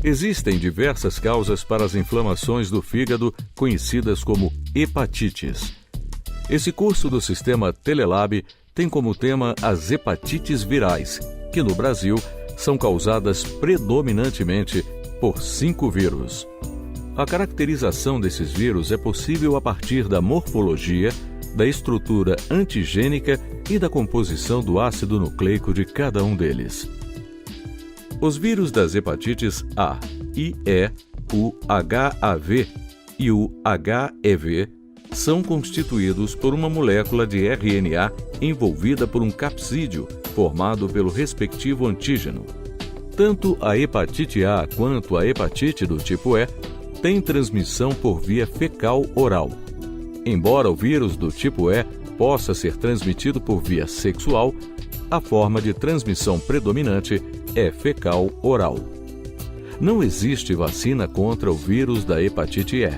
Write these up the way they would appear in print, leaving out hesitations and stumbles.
Existem diversas causas para as inflamações do fígado, conhecidas como hepatites. Esse curso do sistema Telelab tem como tema as hepatites virais, que no Brasil são causadas predominantemente por 5 vírus. A caracterização desses vírus é possível a partir da morfologia, da estrutura antigênica e da composição do ácido nucleico de cada um deles. Os vírus das hepatites A, IE, o HAV e o HEV são constituídos por uma molécula de RNA envolvida por um capsídeo formado pelo respectivo antígeno. Tanto a hepatite A quanto a hepatite do tipo E têm transmissão por via fecal-oral. Embora o vírus do tipo E possa ser transmitido por via sexual, a forma de transmissão predominante é fecal-oral. Não existe vacina contra o vírus da hepatite E.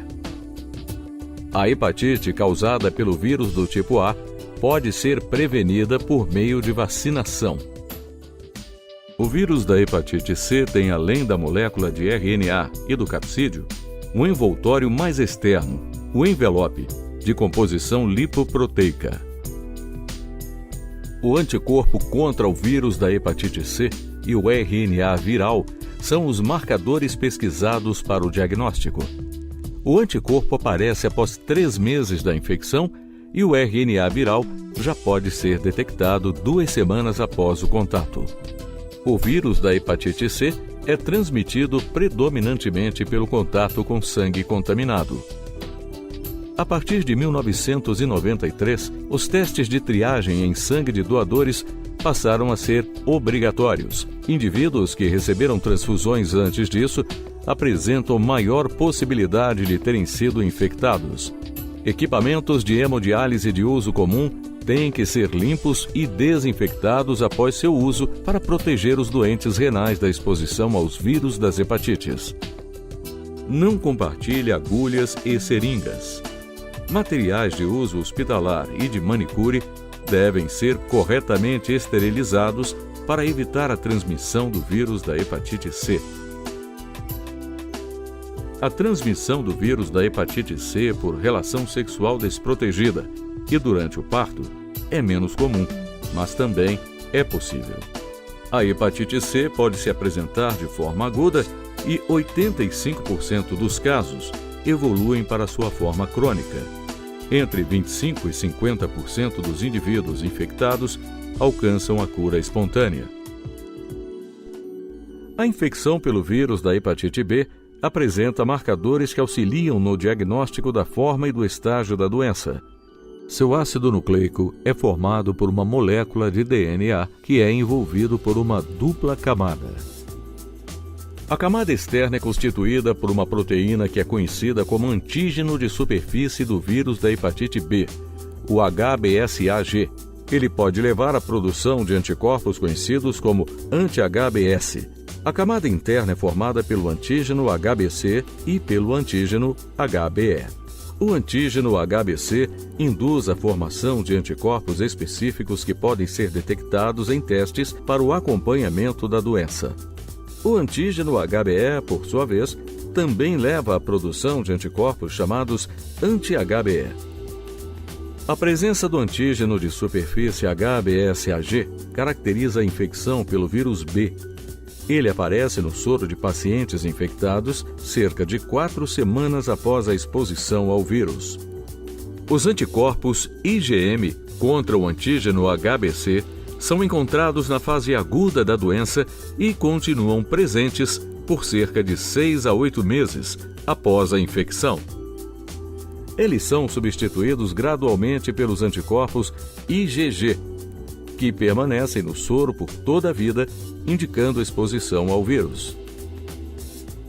A hepatite causada pelo vírus do tipo A pode ser prevenida por meio de vacinação. O vírus da hepatite C tem, além da molécula de RNA e do capsídeo, um envoltório mais externo, o envelope, de composição lipoproteica. O anticorpo contra o vírus da hepatite C e o RNA viral são os marcadores pesquisados para o diagnóstico. O anticorpo aparece após 3 meses da infecção e o RNA viral já pode ser detectado 2 semanas após o contato. O vírus da hepatite C é transmitido predominantemente pelo contato com sangue contaminado. A partir de 1993, os testes de triagem em sangue de doadores passaram a ser obrigatórios. Indivíduos que receberam transfusões antes disso apresentam maior possibilidade de terem sido infectados. Equipamentos de hemodiálise de uso comum têm que ser limpos e desinfectados após seu uso para proteger os doentes renais da exposição aos vírus das hepatites. Não compartilhe agulhas e seringas. Materiais de uso hospitalar e de manicure devem ser corretamente esterilizados para evitar a transmissão do vírus da hepatite C. A transmissão do vírus da hepatite C por relação sexual desprotegida e durante o parto é menos comum, mas também é possível. A hepatite C pode se apresentar de forma aguda e 85% dos casos evoluem para sua forma crônica. Entre 25% e 50% dos indivíduos infectados alcançam a cura espontânea. A infecção pelo vírus da hepatite B apresenta marcadores que auxiliam no diagnóstico da forma e do estágio da doença. Seu ácido nucleico é formado por uma molécula de DNA que é envolvido por uma dupla camada. A camada externa é constituída por uma proteína que é conhecida como antígeno de superfície do vírus da hepatite B, o HBsAg. Ele pode levar à produção de anticorpos conhecidos como anti-HBs. A camada interna é formada pelo antígeno HBc e pelo antígeno HBe. O antígeno HBc induz a formação de anticorpos específicos que podem ser detectados em testes para o acompanhamento da doença. O antígeno HBe, por sua vez, também leva à produção de anticorpos chamados anti-HBe. A presença do antígeno de superfície HBsAg caracteriza a infecção pelo vírus B. Ele aparece no soro de pacientes infectados cerca de 4 semanas após a exposição ao vírus. Os anticorpos IgM contra o antígeno HBc são encontrados na fase aguda da doença e continuam presentes por cerca de 6 a 8 meses após a infecção. Eles são substituídos gradualmente pelos anticorpos IgG, que permanecem no soro por toda a vida, indicando exposição ao vírus.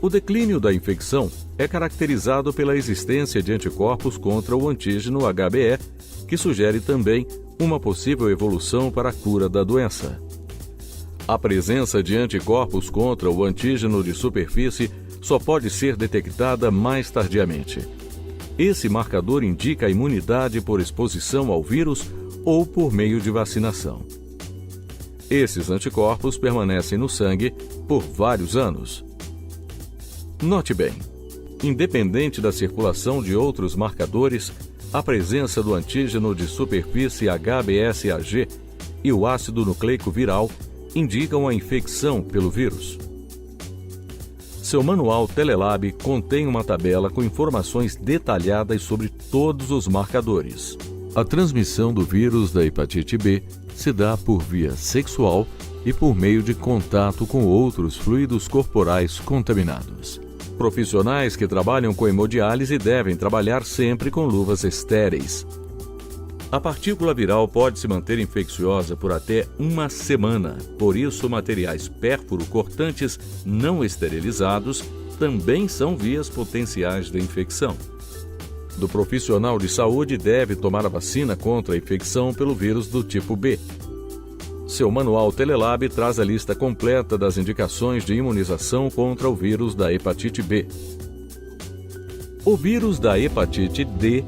O declínio da infecção é caracterizado pela existência de anticorpos contra o antígeno HBe, que sugere também uma possível evolução para a cura da doença. A presença de anticorpos contra o antígeno de superfície só pode ser detectada mais tardiamente. Esse marcador indica a imunidade por exposição ao vírus ou por meio de vacinação. Esses anticorpos permanecem no sangue por vários anos. Note bem, independente da circulação de outros marcadores, a presença do antígeno de superfície HBsAg e o ácido nucleico viral indicam a infecção pelo vírus. Seu manual Telelab contém uma tabela com informações detalhadas sobre todos os marcadores. A transmissão do vírus da hepatite B se dá por via sexual e por meio de contato com outros fluidos corporais contaminados. Profissionais que trabalham com hemodiálise devem trabalhar sempre com luvas estéreis. A partícula viral pode se manter infecciosa por até uma semana, por isso materiais pérfuro-cortantes não esterilizados também são vias potenciais de infecção. Do profissional de saúde deve tomar a vacina contra a infecção pelo vírus do tipo B. Seu manual Telelab traz a lista completa das indicações de imunização contra o vírus da hepatite B. O vírus da hepatite D,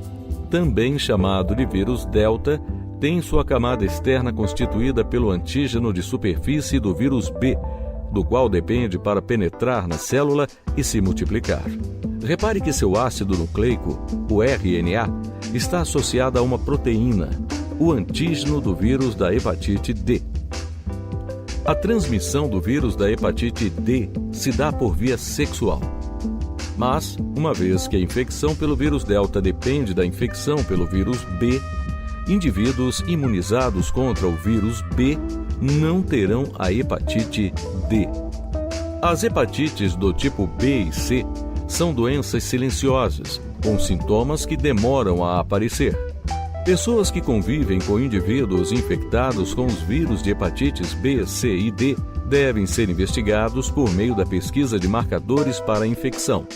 também chamado de vírus Delta, tem sua camada externa constituída pelo antígeno de superfície do vírus B, do qual depende para penetrar na célula e se multiplicar. Repare que seu ácido nucleico, o RNA, está associado a uma proteína, o antígeno do vírus da hepatite D. A transmissão do vírus da hepatite D se dá por via sexual. Mas, uma vez que a infecção pelo vírus Delta depende da infecção pelo vírus B, indivíduos imunizados contra o vírus B não terão a hepatite D. As hepatites do tipo B e C são doenças silenciosas, com sintomas que demoram a aparecer. Pessoas que convivem com indivíduos infectados com os vírus de hepatites B, C e D devem ser investigados por meio da pesquisa de marcadores para a infecção.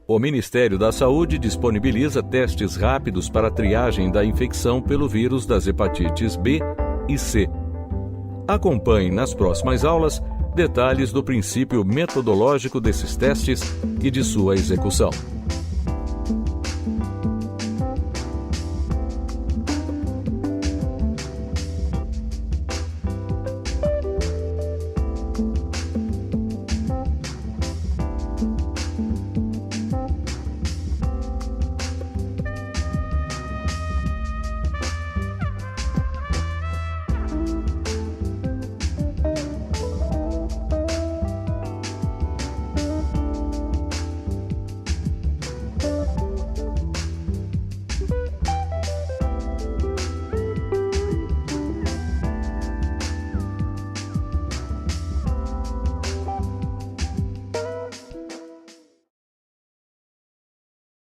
O Ministério da Saúde disponibiliza testes rápidos para a triagem da infecção pelo vírus das hepatites B e C. Acompanhe nas próximas aulas detalhes do princípio metodológico desses testes e de sua execução.